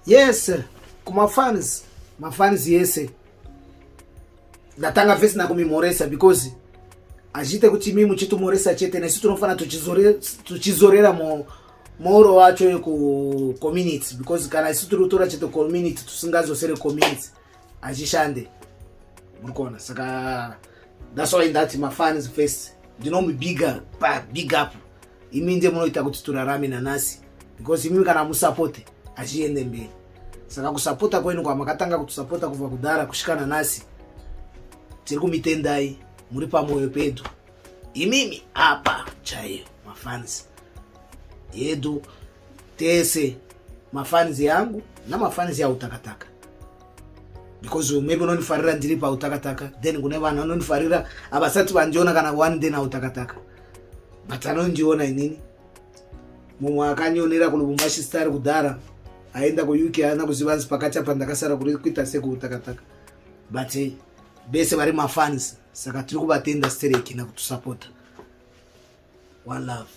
Yes, kuma fans yese ndatanga vesi na kumimoresa because ajite kuti mimi muchitumoresa chete nesu tunofana tuchizorera moro wacho ku community because kana isu turutora chete community tusingazosere community achishande murikona. Saka that's why that my fans first me big up imi ndiye munoita kuti turarame nanasi because imi kana musupport achiende mberi. Saka kusupporta kwenu kwa makatanga kutusupporta kuva kudara kushikana nasi tiri kumitendai muri pamoyo pedu imimi apa chaiyo mafans yedu tese mafans yangu na mafans ya utakataka because maybe unonifarira ndiri pa utakataka then kune vanhu vanonifarira abasati vandiona kana one day na utakataka but anondiona inini mumwe akanyonera kulubumbashi star kudara aenda ku UK ana kuzivanzi pakati apa ndakasara kuri kuita seku utakataka but bese vari mafans saka tiri kuvatenda stereki na kutusupporta. One love.